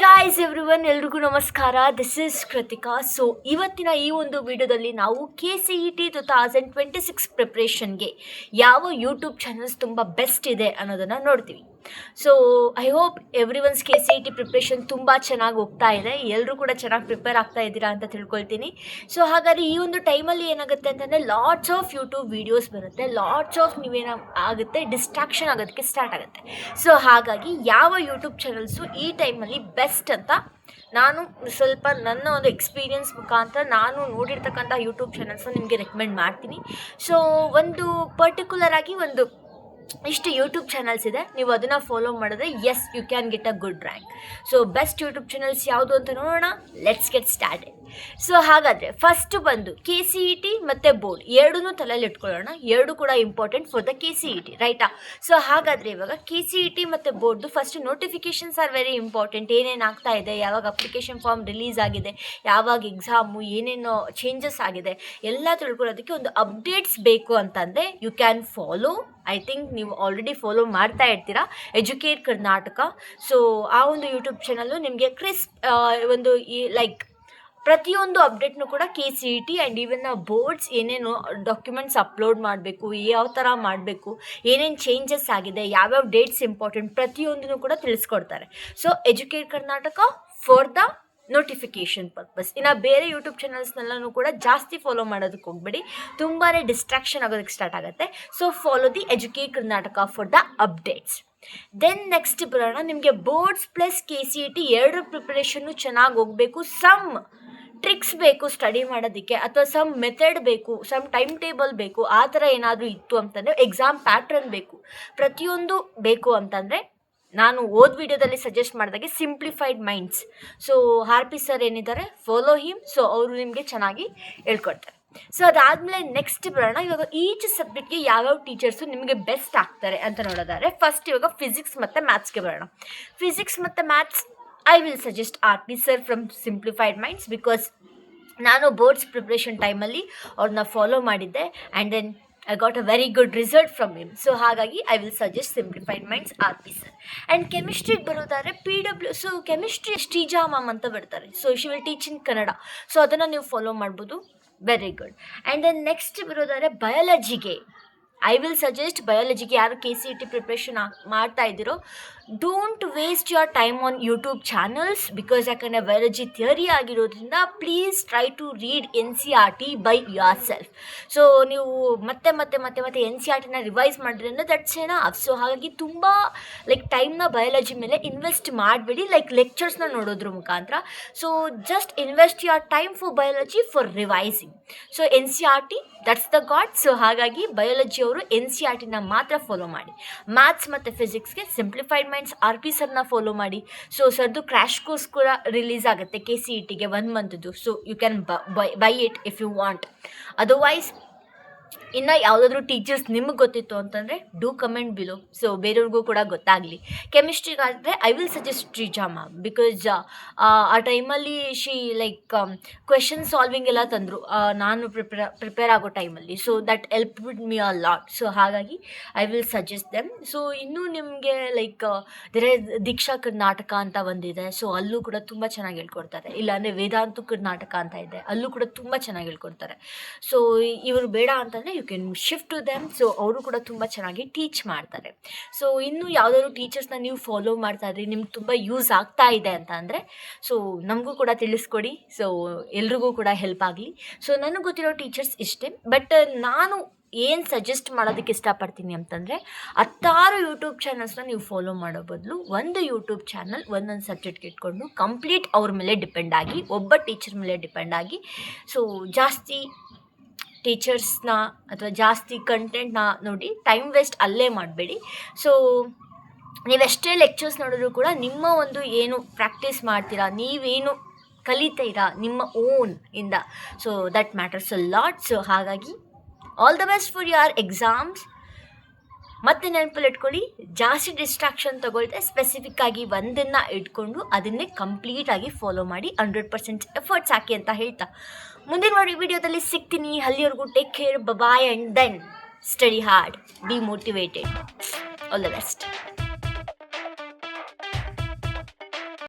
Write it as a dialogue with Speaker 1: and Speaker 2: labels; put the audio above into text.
Speaker 1: Guys everyone, ಎಲ್ರಿಗೂ ನಮಸ್ಕಾರ. This is Krithika. So ಇವತ್ತಿನ ಈ ಒಂದು ವಿಡಿಯೋದಲ್ಲಿ ನಾವು KCET 2026 ಪ್ರಿಪ್ರೇಷನ್ಗೆ ಯಾವ ಯೂಟ್ಯೂಬ್ ಚಾನಲ್ಸ್ ತುಂಬ ಬೆಸ್ಟ್ ಇದೆ ಅನ್ನೋದನ್ನು ನೋಡ್ತೀವಿ. So I hope everyone's KCET preparation ತುಂಬ ಚೆನ್ನಾಗಿ ಹೋಗ್ತಾ ಇದೆ. ಎಲ್ಲರೂ ಕೂಡ ಚೆನ್ನಾಗಿ ಪ್ರಿಪೇರ್ ಆಗ್ತಾ ಇದ್ದೀರಾ ಅಂತ ತಿಳ್ಕೊಳ್ತೀನಿ. ಸೊ ಹಾಗಾದರೆ ಈ ಒಂದು ಟೈಮಲ್ಲಿ ಏನಾಗುತ್ತೆ ಅಂತಂದರೆ ಲಾಟ್ಸ್ ಆಫ್ ಯೂಟ್ಯೂಬ್ ವೀಡಿಯೋಸ್ ಬರುತ್ತೆ, ಲಾಟ್ಸ್ ಆಫ್ ಆಗುತ್ತೆ, ಡಿಸ್ಟ್ರಾಕ್ಷನ್ ಆಗೋದಕ್ಕೆ ಸ್ಟಾರ್ಟ್ ಆಗುತ್ತೆ. ಸೊ ಹಾಗಾಗಿ ಯಾವ ಯೂಟ್ಯೂಬ್ ಚಾನಲ್ಸು ಈ ಟೈಮಲ್ಲಿ ಬೆಸ್ಟ್ ಅಂತ ನಾನು ಸ್ವಲ್ಪ ನನ್ನ ಒಂದು ಎಕ್ಸ್ಪೀರಿಯನ್ಸ್ ಮುಖಾಂತರ ನಾನು ನೋಡಿರ್ತಕ್ಕಂಥ ಯೂಟ್ಯೂಬ್ ಚಾನಲ್ಸ್ನ ನಿಮಗೆ ರೆಕಮೆಂಡ್ ಮಾಡ್ತೀನಿ. ಸೊ ಒಂದು ಪರ್ಟಿಕ್ಯುಲರ್ ಆಗಿ ಒಂದು ಇಷ್ಟು ಯೂಟ್ಯೂಬ್ ಚಾನಲ್ಸ್ ಇದೆ, ನೀವು ಅದನ್ನು ಫಾಲೋ ಮಾಡಿದ್ರೆ yes you can get a good rank. So best YouTube channels ಯಾವುದು ಅಂತ ನೋಡೋಣ. Let's get started. ಸೊ ಹಾಗಾದರೆ ಫಸ್ಟು ಬಂದು KCET ಮತ್ತು ಬೋರ್ಡ್ ಎರಡೂ ತಲೆಯಲ್ಲಿ ಇಟ್ಕೊಳ್ಳೋಣ. ಎರಡು ಕೂಡ ಇಂಪಾರ್ಟೆಂಟ್ ಫಾರ್ ದ KCET, ರೈಟಾ? ಸೊ ಹಾಗಾದರೆ ಇವಾಗ KCET ಮತ್ತು ಬೋರ್ಡ್ದು first notifications are very important. ಏನೇನು ಆಗ್ತಾ ಇದೆ, ಯಾವಾಗ ಅಪ್ಲಿಕೇಶನ್ ಫಾರ್ಮ್ ರಿಲೀಸ್ ಆಗಿದೆ, ಯಾವಾಗ ಎಕ್ಸಾಮು, ಏನೇನು ಚೇಂಜಸ್ ಆಗಿದೆ ಎಲ್ಲ ತಿಳ್ಕೊಳ್ಳೋದಕ್ಕೆ ಒಂದು ಅಪ್ಡೇಟ್ಸ್ ಬೇಕು ಅಂತಂದರೆ you can follow. I think ನೀವು ಆಲ್ರೆಡಿ ಫಾಲೋ ಮಾಡ್ತಾ ಇರ್ತೀರಾ ಎಜುಕೇಟ್ ಕರ್ನಾಟಕ. ಸೊ ಆ ಒಂದು ಯೂಟ್ಯೂಬ್ ಚಾನಲ್ಲು ನಿಮಗೆ ಒಂದು ಲೈಕ್ ಪ್ರತಿಯೊಂದು ಅಪ್ಡೇಟ್ನು ಕೂಡ KCET ಆ್ಯಂಡ್ ಈವನ್ ಬೋರ್ಡ್ಸ್ ಏನೇನು ಡಾಕ್ಯುಮೆಂಟ್ಸ್ ಅಪ್ಲೋಡ್ ಮಾಡಬೇಕು, ಯಾವ ಥರ ಮಾಡಬೇಕು, ಏನೇನು ಚೇಂಜಸ್ ಆಗಿದೆ, ಯಾವ್ಯಾವ ಡೇಟ್ಸ್ ಇಂಪಾರ್ಟೆಂಟ್ ಪ್ರತಿಯೊಂದನ್ನು ಕೂಡ ತಿಳಿಸ್ಕೊಡ್ತಾರೆ. So educate Karnataka for the notification purpose. ಇನ್ನು ಬೇರೆ ಯೂಟ್ಯೂಬ್ ಚಾನಲ್ಸ್ನೆಲ್ಲನೂ ಕೂಡ ಜಾಸ್ತಿ ಫಾಲೋ ಮಾಡೋದಕ್ಕೆ ಹೋಗಬೇಡಿ, ತುಂಬಾ ಡಿಸ್ಟ್ರಾಕ್ಷನ್ ಆಗೋದಕ್ಕೆ ಸ್ಟಾರ್ಟ್ ಆಗುತ್ತೆ. So follow the educate Karnataka for the updates. Then next ಬರೋಣ, ನಿಮಗೆ ಬೋರ್ಡ್ಸ್ ಪ್ಲಸ್ KCET ಎರಡು ಪ್ರಿಪ್ರೇಷನ್ನು ಚೆನ್ನಾಗಿ ಹೋಗಬೇಕು. ಸಮ್ ಟ್ರಿಕ್ಸ್ ಬೇಕು ಸ್ಟಡಿ ಮಾಡೋದಕ್ಕೆ, ಅಥವಾ ಸಮ್ ಮೆಥಡ್ ಬೇಕು, ಸಮ್ ಟೈಮ್ ಟೇಬಲ್ ಬೇಕು, ಆ ಥರ ಏನಾದರೂ ಇತ್ತು ಅಂತಂದರೆ, ಎಕ್ಸಾಮ್ ಪ್ಯಾಟ್ರನ್ ಬೇಕು, ಪ್ರತಿಯೊಂದು ಬೇಕು ಅಂತಂದರೆ ನಾನು ವಿಡಿಯೋದಲ್ಲಿ ಸಜೆಸ್ಟ್ ಮಾಡಿದಾಗೆ simplified minds. So RP sir ಏನಿದ್ದಾರೆ, ಫಾಲೋ ಹಿಮ್. ಸೊ ಅವರು ನಿಮಗೆ ಚೆನ್ನಾಗಿ ಹೇಳ್ಕೊಡ್ತಾರೆ. ಸೊ ಅದಾದಮೇಲೆ ನೆಕ್ಸ್ಟ್ ಬರೋಣ, ಇವಾಗ ಈಚ್ ಸಬ್ಜೆಕ್ಟ್ಗೆ ಯಾವ್ಯಾವ ಟೀಚರ್ಸು ನಿಮಗೆ ಬೆಸ್ಟ್ ಆಗ್ತಾರೆ ಅಂತ ನೋಡೋದಾದ್ರೆ, ಫಸ್ಟ್ ಇವಾಗ ಫಿಸಿಕ್ಸ್ ಮತ್ತು ಮ್ಯಾಥ್ಸ್ಗೆ ಬರೋಣ. ಫಿಸಿಕ್ಸ್ ಮತ್ತು maths I will suggest RP sir from simplified minds, because ನಾನು ಬೋರ್ಡ್ಸ್ ಪ್ರಿಪ್ರೇಷನ್ ಟೈಮಲ್ಲಿ ಅವ್ರನ್ನ ಫಾಲೋ ಮಾಡಿದ್ದೆ and then I got a very good result from him. So ಹಾಗಾಗಿ I will suggest simplified minds RP sir. And ಕೆಮಿಸ್ಟ್ರಿಗೆ ಬರೋದಾದ್ರೆ PW. So chemistry Shreeja ma'am ಅಂತ ಬರ್ತಾರೆ. So she will teach in Kannada. So ಅದನ್ನು ನೀವು ಫಾಲೋ ಮಾಡ್ಬೋದು, very good. And then next ಬರೋದಾದ್ರೆ ಬಯಾಲಜಿಗೆ ಐ ವಿಲ್ ಸಜೆಸ್ಟ್. ಬಯಾಲಜಿಗೆ ಯಾರು KCET ಪ್ರಿಪ್ರೇಷನ್ ಮಾಡ್ತಾ ಇದ್ದೀರೋ, don't waste your time on YouTube channels, because ಯಾಕಂದರೆ ಬಯಾಲಜಿ ಥಿಯರಿ ಆಗಿರೋದ್ರಿಂದ please try to read NCERT by yourself. So ನೀವು ಮತ್ತೆ NCERTನ ರಿವೈಸ್ ಮಾಡಿದ್ರಿಂದ ದಟ್ಸ್ ಎನಫ್. ಸೊ ಹಾಗಾಗಿ ತುಂಬ ಲೈಕ್ ಟೈಮ್ನ ಬಯಾಲಜಿ ಮೇಲೆ ಇನ್ವೆಸ್ಟ್ ಮಾಡಬೇಡಿ, ಲೈಕ್ ಲೆಕ್ಚರ್ಸ್ನ ನೋಡೋದ್ರ ಮುಖಾಂತರ. So just invest your time for biology for revising. So NCERT that's the god. So ಹಾಗಾಗಿ ಬಯಾಲಜಿಯವರು NCERTನ ಮಾತ್ರ ಫಾಲೋ ಮಾಡಿ. ಮ್ಯಾಥ್ಸ್ ಮತ್ತು ಫಿಸಿಕ್ಸ್ಗೆ ಸಿಂಪ್ಲಿಫೈಡ್ ಮೈಂಡ್ಸ್ RP ಸರ್ನ ಫಾಲೋ ಮಾಡಿ. ಸೊ ಸರ್ದು ಕ್ರ್ಯಾಶ್ ಕೋರ್ಸ್ ಕೂಡ ರಿಲೀಸ್ ಆಗುತ್ತೆ KCETಗೆ 1 ಮಂತ್ದು. So you can buy it if you want. Otherwise ಇನ್ನು ಯಾವುದಾದ್ರೂ ಟೀಚರ್ಸ್ ನಿಮಗೆ ಗೊತ್ತಿತ್ತು ಅಂತಂದರೆ ಡೂ ಕಮೆಂಟ್ ಬಿಲೋ, ಸೊ ಬೇರೆಯವ್ರಿಗೂ ಕೂಡ ಗೊತ್ತಾಗಲಿ. ಕೆಮಿಸ್ಟ್ರಿಗಾದರೆ I will suggest Shreeja ma'am, because ಆ ಟೈಮಲ್ಲಿ ಲೈಕ್ ಕ್ವೆಶನ್ ಸಾಲ್ವಿಂಗ್ ಎಲ್ಲ ತಂದರು ನಾನು ಪ್ರಿಪೇರ್ ಆಗೋ ಟೈಮಲ್ಲಿ. So that help with me a lot. So ಹಾಗಾಗಿ I will suggest them. So ಇನ್ನೂ ನಿಮಗೆ ಲೈಕ್ ದೀಕ್ಷಾ ಕರ್ನಾಟಕ ಅಂತ ಒಂದಿದೆ. ಸೊ ಅಲ್ಲೂ ಕೂಡ ತುಂಬ ಚೆನ್ನಾಗಿ ಹೇಳ್ಕೊಡ್ತಾರೆ. ಇಲ್ಲಾಂದರೆ ವೇದಾಂತು ಕರ್ನಾಟಕ ಅಂತ ಇದೆ, ಅಲ್ಲೂ ಕೂಡ ತುಂಬ ಚೆನ್ನಾಗಿ ಹೇಳ್ಕೊಡ್ತಾರೆ. ಸೊ ಇವರು ಬೇಡ ಅಂತಂದರೆ you can shift to them. So ಅವರು ಕೂಡ ತುಂಬ ಚೆನ್ನಾಗಿ ಟೀಚ್ ಮಾಡ್ತಾರೆ. ಸೊ ಇನ್ನೂ ಯಾವುದಾದ್ರು ಟೀಚರ್ಸ್ನ ನೀವು ಫಾಲೋ ಮಾಡ್ತಾ ಇದ್ರಿ, ನಿಮ್ಗೆ ತುಂಬ ಯೂಸ್ ಆಗ್ತಾ ಇದೆ ಅಂತ ಅಂದರೆ ಸೊ ನಮಗೂ ಕೂಡ ತಿಳಿಸ್ಕೊಡಿ. ಸೊ ಎಲ್ರಿಗೂ ಕೂಡ ಹೆಲ್ಪ್ ಆಗಲಿ. ಸೊ ನನಗೆ ಗೊತ್ತಿರೋ ಟೀಚರ್ಸ್ ಇಷ್ಟೇ. ಬಟ್ ನಾನು ಏನು ಸಜೆಸ್ಟ್ ಮಾಡೋದಕ್ಕೆ ಇಷ್ಟಪಡ್ತೀನಿ ಅಂತಂದರೆ, 10 ಯೂಟ್ಯೂಬ್ ಚಾನಲ್ಸ್ನ ನೀವು ಫಾಲೋ ಮಾಡೋ ಬದಲು ಒಂದು ಯೂಟ್ಯೂಬ್ ಚಾನಲ್ ಒಂದೊಂದು ಸಬ್ಜೆಕ್ಟ್ಗೆ ಇಟ್ಕೊಂಡು ಕಂಪ್ಲೀಟ್ ಅವ್ರ ಮೇಲೆ ಡಿಪೆಂಡ್ ಆಗಿ, ಒಬ್ಬ ಟೀಚರ್ ಮೇಲೆ ಡಿಪೆಂಡ್ ಆಗಿ, ಸೊ ಜಾಸ್ತಿ ಟೀಚರ್ಸ್ನ ಅಥವಾ ಜಾಸ್ತಿ ಕಂಟೆಂಟ್ನ ನೋಡಿ ಟೈಮ್ ವೇಸ್ಟ್ ಅಲ್ಲೇ ಮಾಡಬೇಡಿ. ಸೊ ನೀವೆಷ್ಟೇ ಲೆಕ್ಚರ್ಸ್ ನೋಡಿದ್ರು ಕೂಡ ನಿಮ್ಮ ಒಂದು ಏನು ಪ್ರಾಕ್ಟೀಸ್ ಮಾಡ್ತೀರಾ, ನೀವೇನು ಕಲಿತೀರಾ ನಿಮ್ಮ ಓನ್ ಇಂದ, so that matters a lot. So ಹಾಗಾಗಿ all the best for your exams. ಮತ್ತೆ ನೆನಪಲ್ಲಿ ಇಟ್ಕೊಳ್ಳಿ, ಜಾಸ್ತಿ ಡಿಸ್ಟ್ರಾಕ್ಷನ್ ತೊಗೊಳ್ತೆ, ಸ್ಪೆಸಿಫಿಕ್ಕಾಗಿ ಒಂದನ್ನು ಇಟ್ಕೊಂಡು ಅದನ್ನೇ ಕಂಪ್ಲೀಟಾಗಿ ಫಾಲೋ ಮಾಡಿ 100% ಎಫರ್ಟ್ಸ್ ಹಾಕಿ ಅಂತ ಹೇಳ್ತಾ ಮುಂದಿನ ವಿಡಿಯೋದಲ್ಲಿ ಸಿಗ್ತೀನಿ. ಅಲ್ಲಿವರೆಗೂ take care, bye, and then study hard, be motivated. All the best.